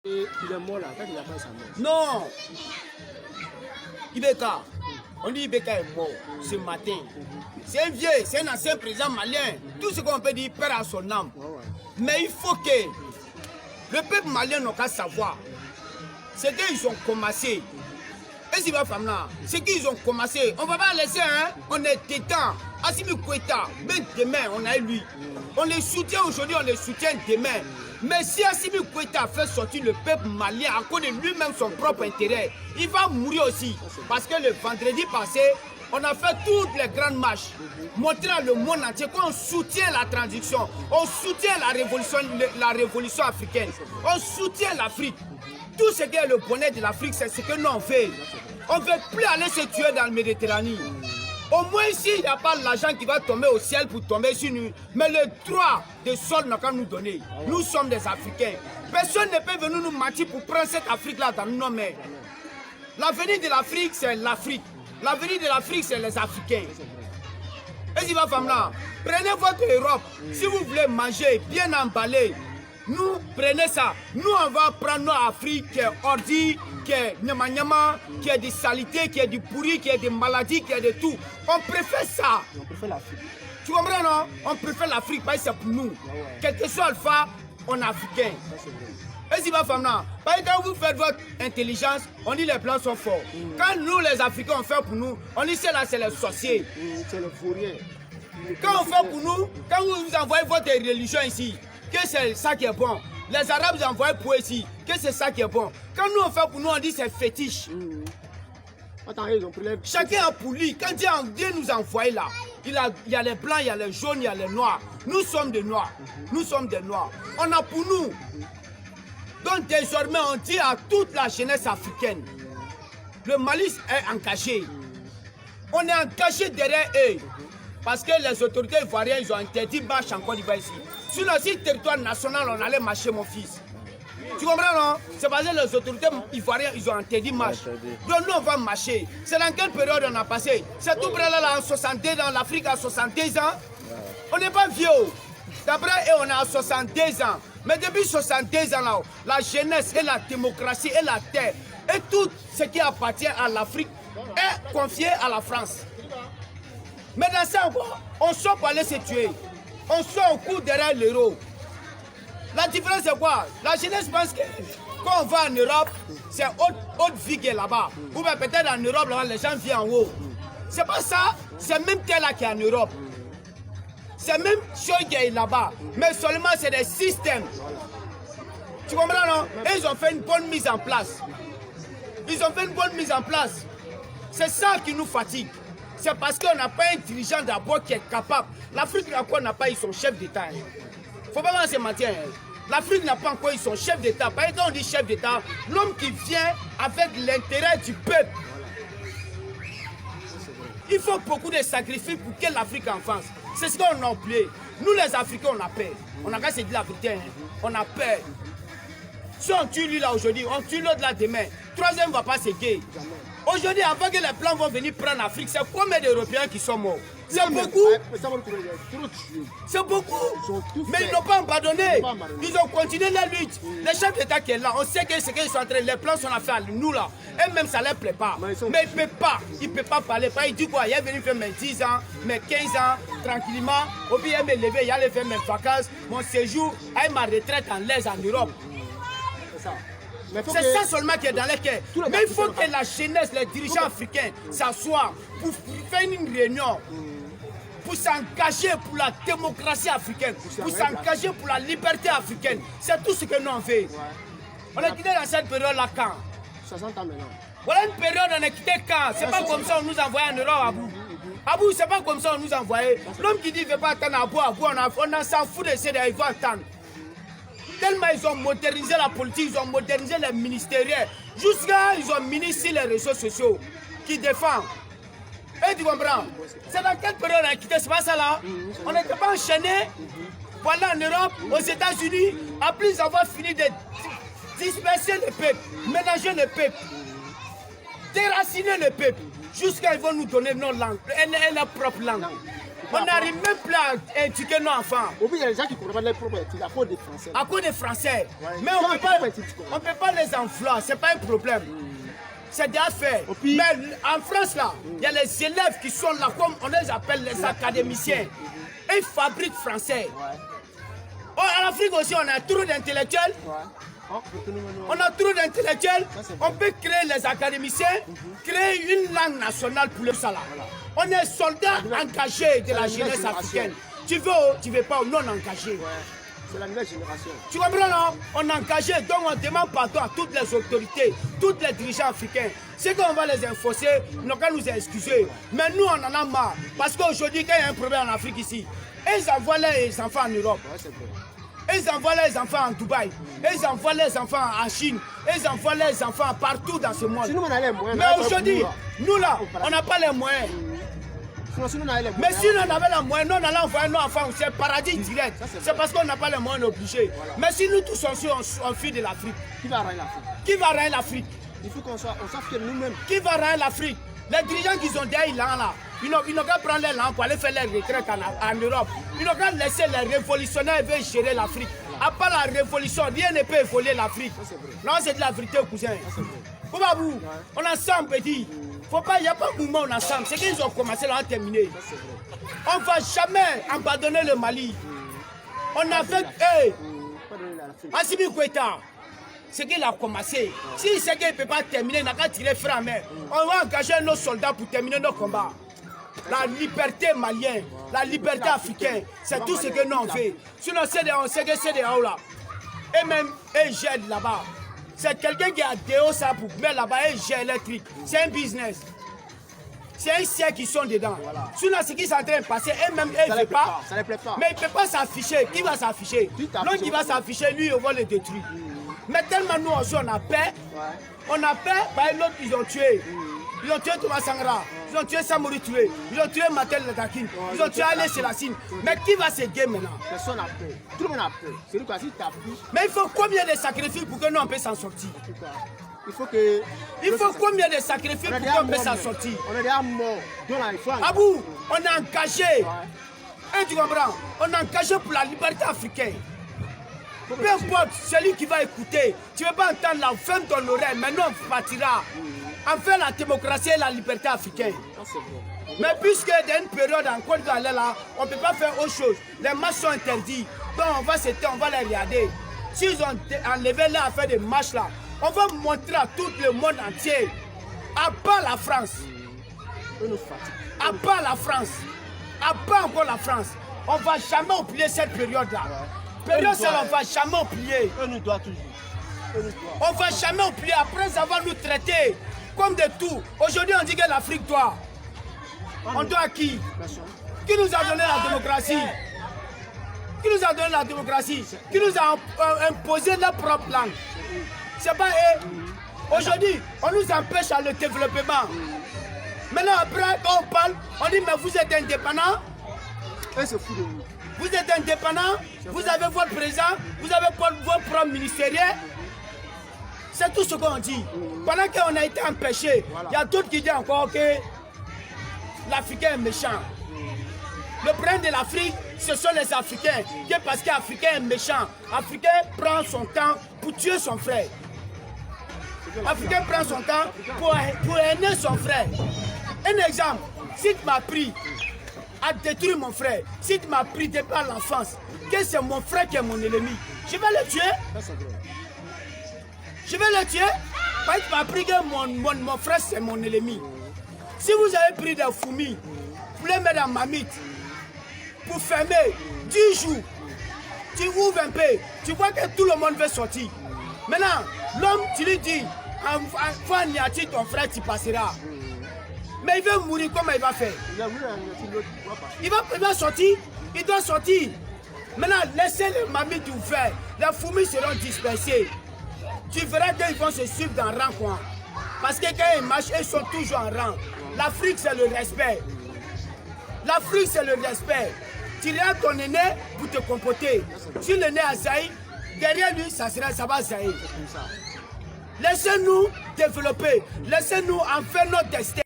Et il est mort là, quand il a fait sa mort. Non. Ibeka. On dit Ibeka est mort ce matin. C'est un vieux, c'est un ancien président malien. Tout ce qu'on peut dire perd à son âme. Mais il faut que le peuple malien n'a qu'à savoir. C'est qu'ils ont commencé. Et si va femme là, c'est qu'ils ont commencé. On ne va pas laisser, hein. On est tétan. Assimi Koueta, ben demain, on a lui. On les soutient aujourd'hui, on les soutient demain. Mais si Assimi Koueta fait sortir le peuple malien à cause de lui-même son propre intérêt, il va mourir aussi. Parce que le vendredi passé, on a fait toutes les grandes marches, montrant le monde entier qu'on soutient la transition, on soutient la révolution africaine, on soutient l'Afrique. Tout ce qui est le bonheur de l'Afrique, c'est ce que nous on fait. On ne veut plus aller se tuer dans le Méditerranée. Au moins ici, il n'y a pas l'argent qui va tomber au ciel pour tomber sur nous. Mais le droit de sol n'a qu'à nous donner. Nous sommes des Africains. Personne ne peut venir nous mentir pour prendre cette Afrique-là dans nos mains. L'avenir de l'Afrique, c'est l'Afrique. L'avenir de l'Afrique, c'est les Africains. Et si ma femme là, prenez votre Europe. Si vous voulez manger bien emballé, nous prenez ça. Nous, on va prendre notre Afrique qui est ordi, qui est nyama, qui est de saleté, qui est du pourri, qui est de maladies, qui est de tout. On préfère ça. On préfère l'Afrique. Tu comprends, non? On préfère l'Afrique parce que c'est pour nous. Quel que soit Alpha, on est africain. Et si ma femme là, parce que quand vous faites votre intelligence, on dit les plans sont forts. Quand nous, les Africains, on fait pour nous, on dit c'est là, c'est les sorciers. C'est le fourrier. Quand on fait pour nous, quand vous envoyez votre religion ici, que c'est ça qui est bon. Les Arabes vous envoient pour ici, que c'est ça qui est bon. Quand nous on fait pour nous, on dit c'est fétiche. Attends, ils ont pris les... Chacun a pour lui. Quand Dieu nous a envoyé là, il y a les blancs, il y a les jaunes, il y a les noirs. Nous sommes des noirs. Nous sommes des noirs. On a pour nous. Donc désormais, on dit à toute la jeunesse africaine, le Mali est engagé. On est engagé derrière eux. Parce que les autorités ivoiriennes, ils ont interdit de marcher en Côte d'Ivoire ici. Sur le territoire national, on allait marcher, mon fils. Tu comprends, non? C'est parce que les autorités ivoiriennes, ils ont interdit de marcher. Donc nous, on va marcher. C'est dans quelle période on a passé? C'est tout près là, en 62 ans, l'Afrique a 62 ans. On n'est pas vieux. D'après eux, on est à 62 ans. Mais depuis 62 ans, là, la jeunesse et la démocratie et la terre et tout ce qui appartient à l'Afrique est confié à la France. Mais dans ça encore, on sort pour aller se tuer. On sort au coup derrière l'euro. La différence c'est quoi? La jeunesse pense que quand on va en Europe, c'est haute vie qui est là-bas. Ou bien peut-être en Europe, là, les gens viennent en haut. C'est pas ça, c'est même tel là qui est en Europe. C'est même chose qui est là-bas. Mais seulement c'est des systèmes. Tu comprends, non? Et ils ont fait une bonne mise en place. Ils ont fait une bonne mise en place. C'est ça qui nous fatigue. C'est parce qu'on n'a pas un dirigeant d'abord qui est capable. L'Afrique n'a pas encore eu son chef d'État. Il ne faut pas se mentir. L'Afrique n'a pas encore eu son chef d'État. Par exemple, on dit chef d'État, l'homme qui vient avec l'intérêt du peuple. Il faut beaucoup de sacrifices pour que l'Afrique avance. C'est ce qu'on a oublié. Nous les Africains, on a peur. On n'a qu'à se dire la vérité. On a peur. Si on tue lui là aujourd'hui, on tue l'autre là demain. Troisième ne va pas se guérir. Aujourd'hui, avant que les plans vont venir prendre l'Afrique, c'est combien d'Européens qui sont morts? C'est beaucoup. C'est beaucoup. Mais ils n'ont pas abandonné. Ils ont continué la lutte. Les chefs d'État qui sont là, on sait que ce qu'ils sont en train, les plans sont à faire, nous là. Et même ça ne leur plaît pas. Mais ils ne peuvent pas. Ils ne peuvent pas parler. Il dit quoi? Il est venu faire mes 10 ans, mes 15 ans, tranquillement. Au pire, il me lever, il allait faire mes vacances, mon séjour, avec ma retraite en l'aise en Europe. C'est ça seulement qui est dans les cœurs. Mais il faut que la jeunesse, les dirigeants africains s'assoient pour faire une réunion, pour s'engager pour la démocratie africaine, pour s'engager pour la liberté africaine. C'est tout ce que nous on fait. On est quitté dans cette période-là quand? 60 ans maintenant. Voilà une période où on est quitté quand? C'est pas comme ça on nous envoyait en Europe, Abou. Abou, c'est pas comme ça on nous envoyait. L'homme qui dit qu'il ne veut pas attendre Abou, on s'en fout de ça, il va attendre. Tellement ils ont modernisé la politique, ils ont modernisé les ministériels. Jusqu'à ils ont ministre les réseaux sociaux qui défendent. Et tu comprends? C'est dans quelle période on a quitté? C'est pas ça là? On n'était pas enchaîné. Voilà en Europe, aux États-Unis, après avoir fini de disperser le peuple, ménager le peuple, déraciner le peuple, jusqu'à ils vont nous donner nos langues, et leur propre langue. On n'arrive même plus à éduquer nos enfants. Au plus, il y a des gens qui comprennent pas les propres études à cause des Français. À cause des Français. Ouais. Mais on ne peut pas les enfler, ce n'est pas un problème. C'est déjà fait. Puis, mais en France, là, il y a les élèves qui sont là, comme on les appelle les académiciens. Ils fabriquent français. Ouais. Oh, en Afrique aussi, on a trop d'intellectuels. Ouais. Oh, On a trop d'intellectuels. c'est On peut créer les académiciens, créer une langue nationale pour le salaire. On est soldats engagés de la jeunesse africaine. Tu veux ou tu ne veux pas, non engagés. Ouais. C'est la nouvelle génération. Tu comprends, non? On est engagé, donc on demande pardon à toutes les autorités, tous les dirigeants africains. C'est qu'on va les enforcer, ils n'ont qu'à nous excuser. Mais nous, on en a marre. Parce qu'aujourd'hui, quand il y a un problème en Afrique ici, ils envoient les enfants en Europe. Ouais, c'est vrai. Ils envoient les enfants en Dubaï. Ils envoient les enfants en Chine. Ils envoient les enfants partout dans ce monde. Si nous, on a les moyens. Mais aujourd'hui, nous là, on n'a pas les moyens. Sinon, si nous, on a les Mais moyens. si on avait les moyens, nous on allait envoyer nos enfants, c'est paradis direct. C'est parce qu'on n'a pas les moyens obligés. Mais si nous tous on fuit de l'Afrique, Qui va arranger l'Afrique? qui va rendre l'Afrique? Il faut qu'on soit fiers de nous-mêmes. Qui va rendre l'Afrique? Les dirigeants qui sont derrière là, ils n'ont qu'à prendre les langues pour aller faire leur retraite en Europe. Ils n'ont qu'à laisser les révolutionnaires veulent gérer l'Afrique. À part la révolution, rien ne peut évoluer l'Afrique. Non, c'est de la vérité, cousin. Boubabou, on est ensemble, petit. Il n'y a pas de mouvement, on est ensemble. C'est qu'ils ont commencé, là, on a terminé. On ne va jamais abandonner le Mali. On a fait. Pas donner à l'Afrique. Assimi Goïta, c'est qu'il a commencé. S'il sait qu'il ne peut pas terminer, il n'a qu'à tirer frein à main. On va engager nos soldats pour terminer nos combats. La liberté malienne, la liberté africaine, c'est tout ce que nous on fait. Sinon, on sait que c'est des hauts là. Et même, ils gèrent là-bas. C'est quelqu'un qui a des hauts ça pour mettre là-bas et gère électrique. C'est un business. C'est un siècle qui sont dedans. Voilà. Sinon, ce qui est en train de passer, eux-mêmes, ils ne veulent pas. Ça les plaît pas. Mais il ne peut pas s'afficher. Qui va s'afficher? L'homme qui va s'afficher, lui, on va le détruire. Mais tellement nous aussi, on a peur. Ouais. On a peur, bah, l'autre, ils ont tué. Ils ont tué Thomas Sankara. Ils ont tué Samori Touré. Ils ont tué Matel Ladakin. Ils ont tué Haïlé Sélassine. Mais qui va se guérir maintenant? Personne n'a peur. Tout le monde a peur. C'est lui qui a dit t'as pris. Mais il faut combien de sacrifices pour que nous, on puisse s'en sortir? Il faut que. Il faut combien de sacrifices pour qu'on puisse s'en sortir? On est déjà mort. Donc là, il faut. Abou, on est engagé. Et tu comprends? On est engagé pour la liberté africaine. Peu importe celui qui va écouter, tu ne veux pas entendre la ferme ton oreille, maintenant on partira. Enfin la démocratie et la liberté africaine. Mais puisque dans une période encore là, on ne peut pas faire autre chose. Les marches sont interdits. Donc on va les regarder. S'ils ont enlevé là à faire des marches là, on va montrer à tout le monde entier. À part la France. À part la France. À part encore la France. On ne va jamais oublier cette période là. Période ça, on ne va jamais oublier. On nous doit toujours. On ne va jamais oublier après avoir nous traité comme de tout. Aujourd'hui, on dit que l'Afrique doit. On doit à qui? Qui nous a donné la démocratie? Qui nous a donné la démocratie? Qui nous a imposé leur propre langue? C'est pas eux. Aujourd'hui, on nous empêche à le développement. Maintenant, après, quand on parle, on dit, mais vous êtes indépendants. Et c'est fou de nous. Vous êtes indépendant, vous avez votre président, vous avez votre propre ministériel. C'est tout ce qu'on dit. Pendant qu'on a été empêché, il y a d'autres qui disent encore que l'Africain est méchant. Le problème de l'Afrique, ce sont les Africains. Parce qu'Africain est méchant. L'Africain prend son temps pour tuer son frère. L'Africain prend son temps pour aimer son frère. Un exemple, si tu m'as pris à détruire mon frère, si tu m'as pris depuis l'enfance, que c'est mon frère qui est mon ennemi, je vais le tuer. Je vais le tuer parce que tu m'as pris que mon frère c'est mon ennemi. Si vous avez pris des fourmis, vous les mettez dans ma mythe, pour fermer 10 jours, tu ouvres un peu, tu vois que tout le monde veut sortir. Maintenant, l'homme, tu lui dis, faut anéantir ton frère, tu passeras. Mais il veut mourir, comment il va faire? Il va sortir, il doit sortir. Maintenant, laissez les mamies ouvertes, les fourmis seront dispersées. Tu verras qu'ils vont se suivre dans le rang, quoi. Parce que quand ils marchent, ils sont toujours en rang. L'Afrique, c'est le respect. L'Afrique, c'est le respect. Tu regardes ton aîné pour te comporter. Si l'aîné a zaï, derrière lui, ça va zaïr. Laissez-nous développer. Laissez-nous en faire notre destin.